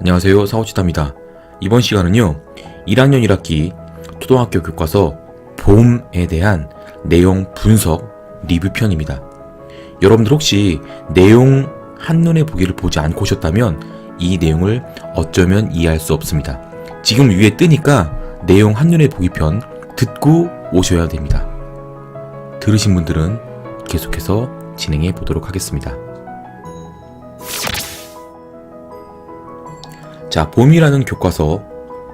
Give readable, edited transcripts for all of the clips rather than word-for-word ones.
안녕하세요, 사오치타입니다. 이번 시간은요 1학년 1학기 초등학교 교과서 봄에 대한 내용 분석 리뷰 편입니다. 여러분들 혹시 내용 한눈에 보기를 보지 않고 오셨다면 이 내용을 어쩌면 이해할 수 없습니다. 지금 위에 뜨니까 내용 한눈에 보기 편 듣고 오셔야 됩니다. 들으신 분들은 계속해서 진행해 보도록 하겠습니다. 자, 봄이라는 교과서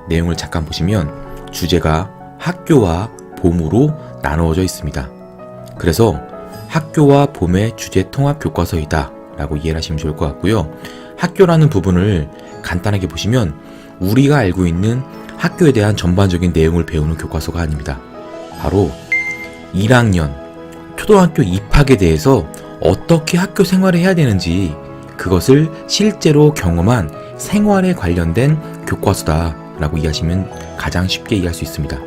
내용을 잠깐 보시면 주제가 학교와 봄으로 나누어져 있습니다. 그래서 학교와 봄의 주제 통합 교과서이다 라고 이해를 하시면 좋을 것 같고요. 학교라는 부분을 간단하게 보시면 우리가 알고 있는 학교에 대한 전반적인 내용을 배우는 교과서가 아닙니다. 바로 1학년 초등학교 입학에 대해서 어떻게 학교 생활을 해야 되는지 그것을 실제로 경험한 생활에 관련된 교과서다 라고 이해하시면 가장 쉽게 이해할 수 있습니다.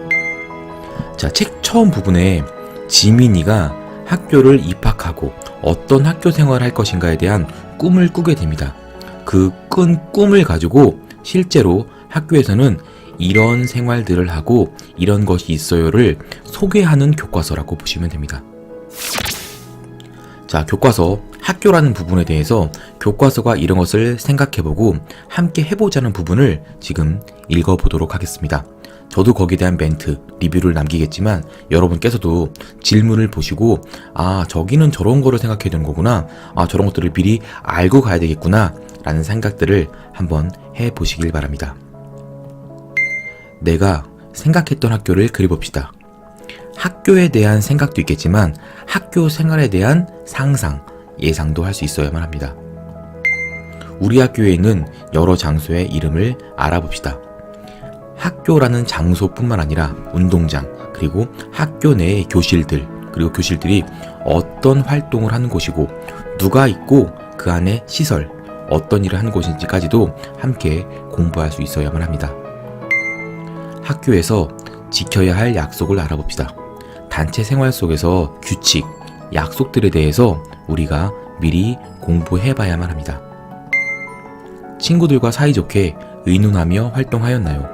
자, 책 처음 부분에 지민이가 학교를 입학하고 어떤 학교 생활을 할 것인가에 대한 꿈을 꾸게 됩니다. 그 꾼 꿈을 가지고 실제로 학교에서는 이런 생활들을 하고 이런 것이 있어요를 소개하는 교과서라고 보시면 됩니다. 자, 교과서 학교라는 부분에 대해서 교과서가 이런 것을 생각해보고 함께 해보자는 부분을 지금 읽어보도록 하겠습니다. 저도 거기에 대한 멘트, 리뷰를 남기겠지만 여러분께서도 질문을 보시고 저기는 저런 거를 생각해야 되는 거구나, 저런 것들을 미리 알고 가야 되겠구나 라는 생각들을 한번 해보시길 바랍니다. 내가 생각했던 학교를 그려봅시다. 학교에 대한 생각도 있겠지만 학교 생활에 대한 상상, 예상도 할 수 있어야만 합니다. 우리 학교에 있는 여러 장소의 이름을 알아봅시다. 학교라는 장소뿐만 아니라 운동장, 그리고 학교 내의 교실들, 그리고 교실들이 어떤 활동을 하는 곳이고 누가 있고 그 안에 시설, 어떤 일을 하는 곳인지까지도 함께 공부할 수 있어야만 합니다. 학교에서 지켜야 할 약속을 알아봅시다. 단체 생활 속에서 규칙, 약속들에 대해서 우리가 미리 공부해봐야만 합니다. 친구들과 사이좋게 의논하며 활동하였나요?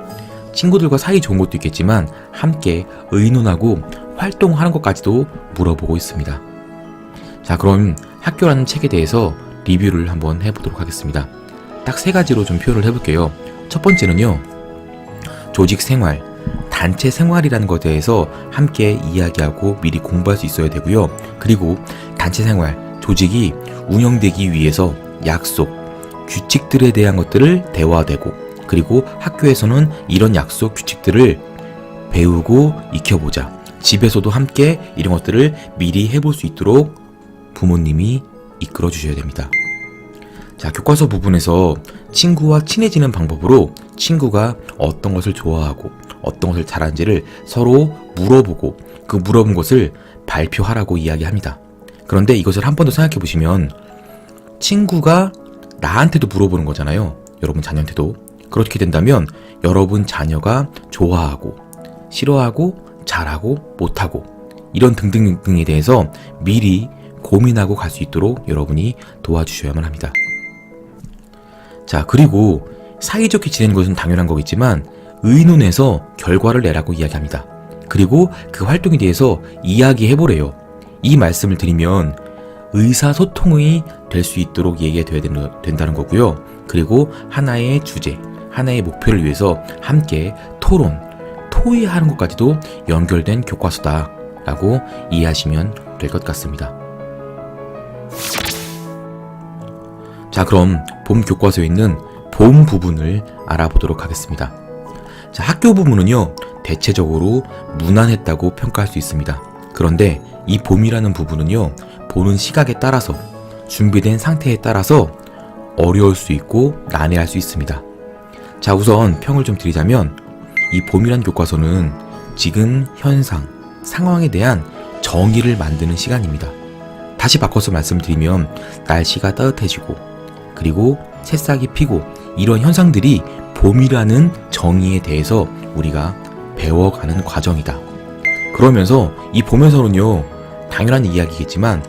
친구들과 사이 좋은 것도 있겠지만 함께 의논하고 활동하는 것까지도 물어보고 있습니다. 자, 그럼 학교라는 책에 대해서 리뷰를 한번 해보도록 하겠습니다. 딱 3가지로 좀 표현을 해볼게요. 첫 번째는요, 조직 생활, 단체 생활이라는 것에 대해서 함께 이야기하고 미리 공부할 수 있어야 되고요. 그리고 단체 생활, 조직이 운영되기 위해서 약속, 규칙들에 대한 것들을 대화되고, 그리고 학교에서는 이런 약속, 규칙들을 배우고 익혀보자. 집에서도 함께 이런 것들을 미리 해볼 수 있도록 부모님이 이끌어 주셔야 됩니다. 자, 교과서 부분에서 친구와 친해지는 방법으로 친구가 어떤 것을 좋아하고 어떤 것을 잘하는지를 서로 물어보고 그 물어본 것을 발표하라고 이야기합니다. 그런데 이것을 한 번 더 생각해 보시면 친구가 나한테도 물어보는 거잖아요. 여러분 자녀한테도. 그렇게 된다면 여러분 자녀가 좋아하고 싫어하고 잘하고 못하고 이런 등등등에 대해서 미리 고민하고 갈 수 있도록 여러분이 도와주셔야만 합니다. 자, 그리고 사이좋게 지내는 것은 당연한 거겠지만 의논해서 결과를 내라고 이야기합니다. 그리고 그 활동에 대해서 이야기해보래요. 이 말씀을 드리면 의사소통이 될 수 있도록 얘기가 되어야 된다는 거고요. 그리고 하나의 주제, 하나의 목표를 위해서 함께 토론, 토의하는 것까지도 연결된 교과서다 라고 이해하시면 될 것 같습니다. 자, 그럼 봄 교과서에 있는 봄 부분을 알아보도록 하겠습니다. 자, 학교 부분은요, 대체적으로 무난했다고 평가할 수 있습니다. 그런데 이 봄이라는 부분은요, 보는 시각에 따라서, 준비된 상태에 따라서 어려울 수 있고 난해할 수 있습니다. 자, 우선 평을 좀 드리자면 이 봄이라는 교과서는 지금 현상, 상황에 대한 정의를 만드는 시간입니다. 다시 바꿔서 말씀드리면 날씨가 따뜻해지고 그리고 새싹이 피고 이런 현상들이 봄이라는 정의에 대해서 우리가 배워가는 과정이다. 그러면서 이 봄에서는요, 당연한 이야기겠지만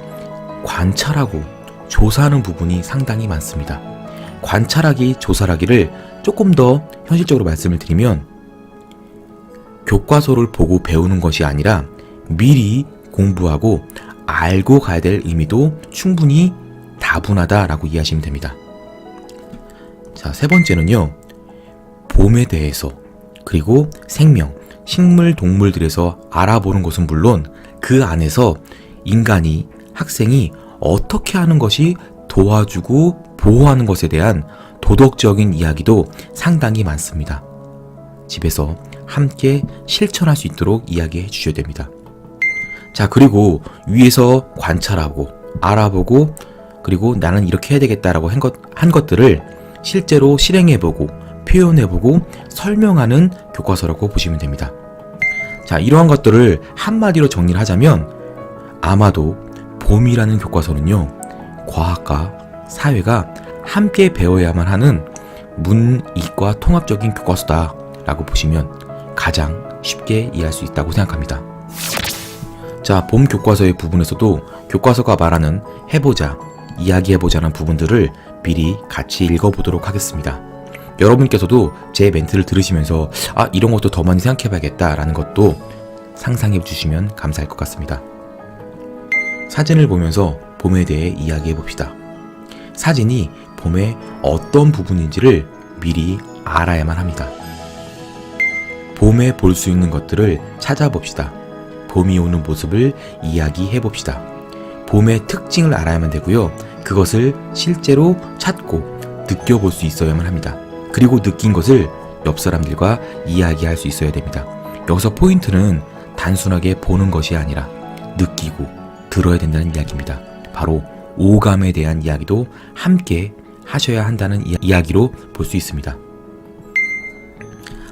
관찰하고 조사하는 부분이 상당히 많습니다. 관찰하기, 조사하기를 조금 더 현실적으로 말씀을 드리면 교과서를 보고 배우는 것이 아니라 미리 공부하고 알고 가야 될 의미도 충분히 다분하다라고 이해하시면 됩니다. 자, 세 번째는요. 봄에 대해서 그리고 생명, 식물, 동물들에서 알아보는 것은 물론 그 안에서 인간이, 학생이 어떻게 하는 것이 도와주고 보호하는 것에 대한 도덕적인 이야기도 상당히 많습니다. 집에서 함께 실천할 수 있도록 이야기해 주셔야 됩니다. 자, 그리고 위에서 관찰하고 알아보고 그리고 나는 이렇게 해야 되겠다라고 한 것들을 실제로 실행해보고 표현해보고 설명하는 교과서라고 보시면 됩니다. 자, 이러한 것들을 한마디로 정리를 하자면 아마도 봄이라는 교과서는요, 과학과 사회가 함께 배워야만 하는 문이과 통합적인 교과서다라고 보시면 가장 쉽게 이해할 수 있다고 생각합니다. 자, 봄 교과서의 부분에서도 교과서가 말하는 해보자, 이야기해보자는 부분들을 미리 같이 읽어보도록 하겠습니다. 여러분께서도 제 멘트를 들으시면서 이런 것도 더 많이 생각해봐야겠다라는 것도 상상해 주시면 감사할 것 같습니다. 사진을 보면서 봄에 대해 이야기해봅시다. 사진이 봄의 어떤 부분인지를 미리 알아야만 합니다. 봄에 볼 수 있는 것들을 찾아봅시다. 봄이 오는 모습을 이야기해봅시다. 봄의 특징을 알아야만 되고요. 그것을 실제로 찾고 느껴볼 수 있어야만 합니다. 그리고 느낀 것을 옆 사람들과 이야기할 수 있어야 됩니다. 여기서 포인트는 단순하게 보는 것이 아니라 느끼고 들어야 된다는 이야기입니다. 바로 오감에 대한 이야기도 함께 하셔야 한다는 이야기로 볼 수 있습니다.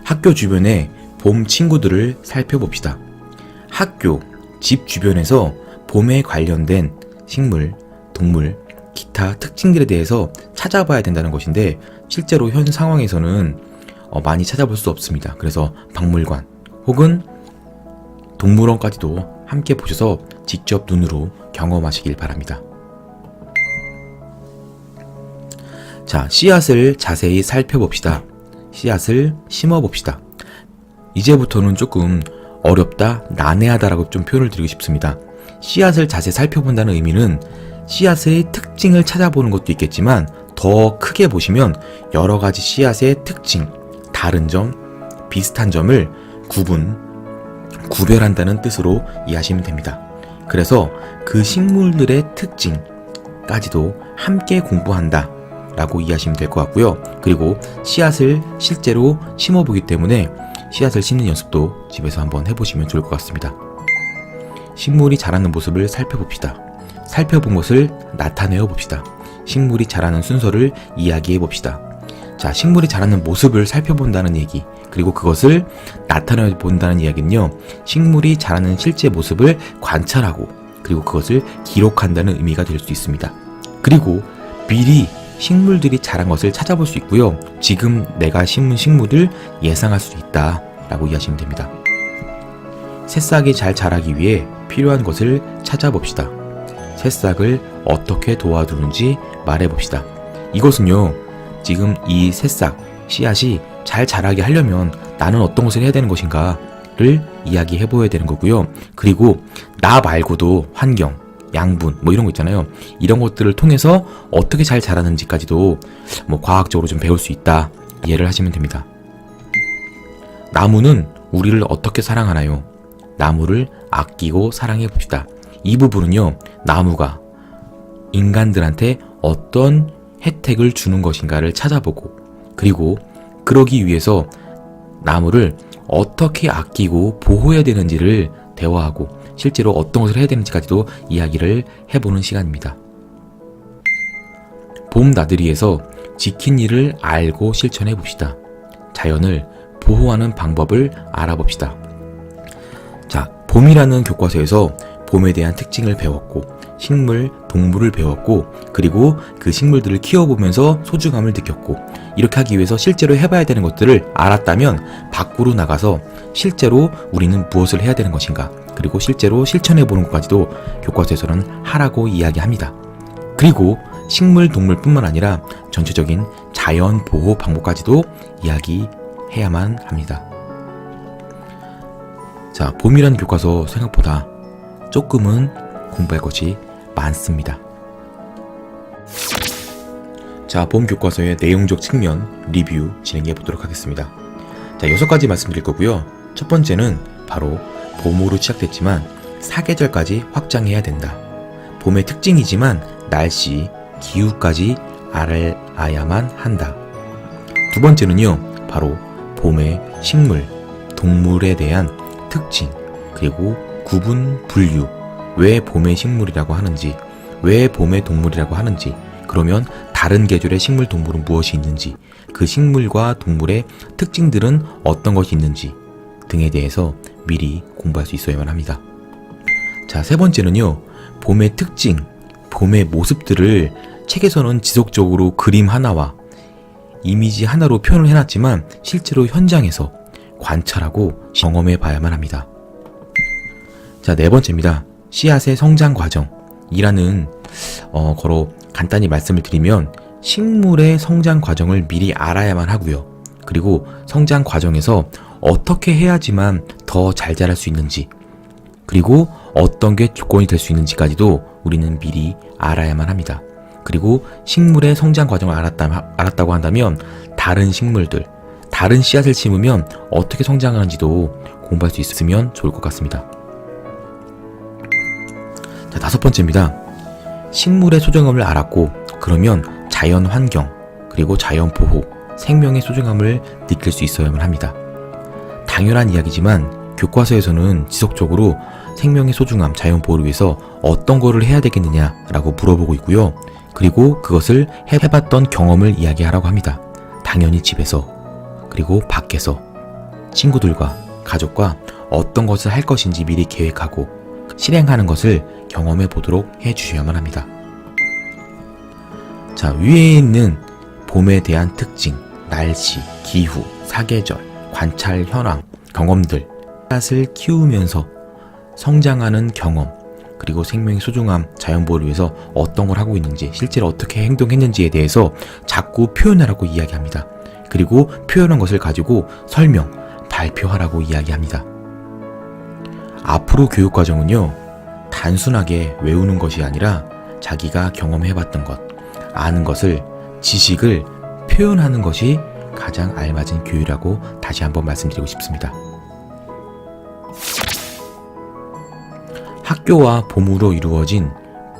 학교 주변에 봄 친구들을 살펴봅시다. 학교, 집 주변에서 봄에 관련된 식물, 동물, 기타 특징들에 대해서 찾아봐야 된다는 것인데 실제로 현 상황에서는 많이 찾아볼 수 없습니다. 그래서 박물관 혹은 동물원까지도 함께 보셔서 직접 눈으로 경험하시길 바랍니다. 자, 씨앗을 자세히 살펴봅시다. 씨앗을 심어봅시다. 이제부터는 조금 어렵다, 난해하다라고 좀 표현을 드리고 싶습니다. 씨앗을 자세히 살펴본다는 의미는 씨앗의 특징을 찾아보는 것도 있겠지만 더 크게 보시면 여러 가지 씨앗의 특징, 다른 점, 비슷한 점을 구별한다는 뜻으로 이해하시면 됩니다. 그래서 그 식물들의 특징까지도 함께 공부한다 라고 이해하시면 될 것 같고요. 그리고 씨앗을 실제로 심어보기 때문에 씨앗을 심는 연습도 집에서 한번 해보시면 좋을 것 같습니다. 식물이 자라는 모습을 살펴봅시다. 살펴본 것을 나타내어 봅시다. 식물이 자라는 순서를 이야기해 봅시다. 자, 식물이 자라는 모습을 살펴본다는 얘기, 그리고 그것을 나타내 본다는 이야기는요, 식물이 자라는 실제 모습을 관찰하고 그리고 그것을 기록한다는 의미가 될 수 있습니다. 그리고 미리 식물들이 자란 것을 찾아볼 수 있고요. 지금 내가 심은 식물을 예상할 수 있다 라고 이해하시면 됩니다. 새싹이 잘 자라기 위해 필요한 것을 찾아봅시다. 새싹을 어떻게 도와주는지 말해봅시다. 이것은요, 지금 이 새싹, 씨앗이 잘 자라게 하려면 나는 어떤 것을 해야 되는 것인가를 이야기해보아야 되는 거고요. 그리고 나 말고도 환경, 양분, 이런 거 있잖아요. 이런 것들을 통해서 어떻게 잘 자라는지까지도 과학적으로 좀 배울 수 있다, 이해를 하시면 됩니다. 나무는 우리를 어떻게 사랑하나요? 나무를 아끼고 사랑해 봅시다. 이 부분은요, 나무가 인간들한테 어떤 혜택을 주는 것인가를 찾아보고, 그리고 그러기 위해서 나무를 어떻게 아끼고 보호해야 되는지를 대화하고 실제로 어떤 것을 해야 되는지까지도 이야기를 해보는 시간입니다. 봄 나들이에서 지킨 일을 알고 실천해 봅시다. 자연을 보호하는 방법을 알아봅시다. 자, 봄이라는 교과서에서 봄에 대한 특징을 배웠고, 식물, 동물을 배웠고, 그리고 그 식물들을 키워보면서 소중함을 느꼈고, 이렇게 하기 위해서 실제로 해봐야 되는 것들을 알았다면 밖으로 나가서 실제로 우리는 무엇을 해야 되는 것인가, 그리고 실제로 실천해보는 것까지도 교과서에서는 하라고 이야기합니다. 그리고 식물, 동물뿐만 아니라 전체적인 자연 보호 방법까지도 이야기해야만 합니다. 자, 봄이라는 교과서 생각보다 조금은 공부할 것이 많습니다. 자, 봄 교과서의 내용적 측면 리뷰 진행해 보도록 하겠습니다. 자, 6가지 말씀드릴 거고요. 첫 번째는 바로 봄으로 시작됐지만 사계절까지 확장해야 된다. 봄의 특징이지만 날씨, 기후까지 알아야만 한다. 두 번째는요, 바로 봄의 식물, 동물에 대한 특징, 그리고 구분, 분류, 왜 봄의 식물이라고 하는지, 왜 봄의 동물이라고 하는지, 그러면 다른 계절의 식물, 동물은 무엇이 있는지, 그 식물과 동물의 특징들은 어떤 것이 있는지 등에 대해서 미리 공부할 수 있어야만 합니다. 자, 세 번째는요, 봄의 특징, 봄의 모습들을 책에서는 지속적으로 그림 하나와 이미지 하나로 표현을 해놨지만 실제로 현장에서 관찰하고 경험해 봐야만 합니다. 자, 네 번째입니다. 씨앗의 성장 과정이라는 거로 간단히 말씀을 드리면 식물의 성장 과정을 미리 알아야만 하고요. 그리고 성장 과정에서 어떻게 해야지만 더 잘 자랄 수 있는지, 그리고 어떤 게 조건이 될 수 있는지까지도 우리는 미리 알아야만 합니다. 그리고 식물의 성장 과정을 알았다고 한다면 다른 식물들, 다른 씨앗을 심으면 어떻게 성장하는지도 공부할 수 있으면 좋을 것 같습니다. 자, 다섯 번째입니다. 식물의 소중함을 알았고, 그러면 자연 환경, 그리고 자연 보호, 생명의 소중함을 느낄 수 있어야만 합니다. 당연한 이야기지만 교과서에서는 지속적으로 생명의 소중함, 자연 보호를 위해서 어떤 거를 해야 되겠느냐라고 물어보고 있고요. 그리고 그것을 해봤던 경험을 이야기하라고 합니다. 당연히 집에서, 그리고 밖에서 친구들과 가족과 어떤 것을 할 것인지 미리 계획하고 실행하는 것을 경험해 보도록 해주셔야만 합니다. 자, 위에 있는 봄에 대한 특징, 날씨, 기후, 사계절, 관찰 현황, 경험들, 씨앗을 키우면서 성장하는 경험, 그리고 생명의 소중함, 자연보호를 위해서 어떤 걸 하고 있는지, 실제로 어떻게 행동했는지에 대해서 자꾸 표현하라고 이야기합니다. 그리고 표현한 것을 가지고 설명, 발표하라고 이야기합니다. 앞으로 교육과정은요, 단순하게 외우는 것이 아니라 자기가 경험해봤던 것, 아는 것을, 지식을 표현하는 것이 가장 알맞은 교육이라고 다시 한번 말씀드리고 싶습니다. 학교와 봄으로 이루어진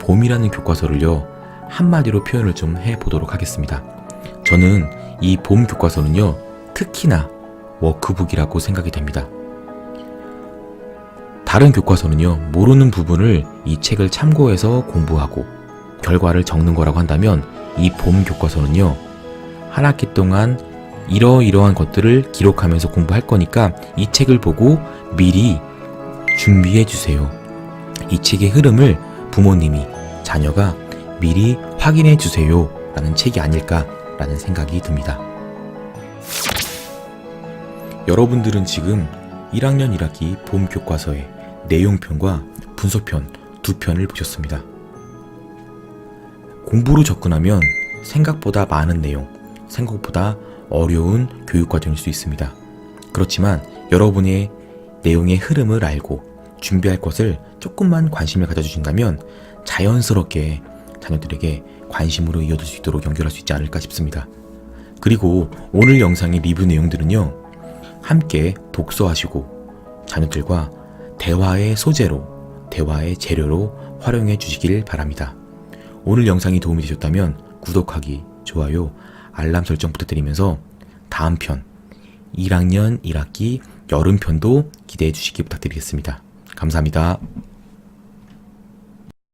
봄이라는 교과서를요, 한마디로 표현을 좀 해보도록 하겠습니다. 저는 이 봄 교과서는요, 특히나 워크북이라고 생각이 됩니다. 다른 교과서는요, 모르는 부분을 이 책을 참고해서 공부하고 결과를 적는 거라고 한다면, 이 봄 교과서는요, 한 학기 동안 이러이러한 것들을 기록하면서 공부할 거니까 이 책을 보고 미리 준비해 주세요. 이 책의 흐름을 부모님이, 자녀가 미리 확인해 주세요 라는 책이 아닐까라는 생각이 듭니다. 여러분들은 지금 1학년 1학기 봄 교과서의 내용편과 분석편 두 편을 보셨습니다. 공부로 접근하면 생각보다 많은 내용, 생각보다 어려운 교육과정일 수 있습니다. 그렇지만 여러분의 내용의 흐름을 알고 준비할 것을 조금만 관심을 가져주신다면 자연스럽게 자녀들에게 관심으로 이어질 수 있도록 연결할 수 있지 않을까 싶습니다. 그리고 오늘 영상의 리뷰 내용들은요, 함께 독서하시고 자녀들과 대화의 소재로, 대화의 재료로 활용해 주시길 바랍니다. 오늘 영상이 도움이 되셨다면 구독하기, 좋아요, 알람 설정 부탁드리면서 다음 편 1학년 1학기 여름편도 기대해 주시기 부탁드리겠습니다. 감사합니다.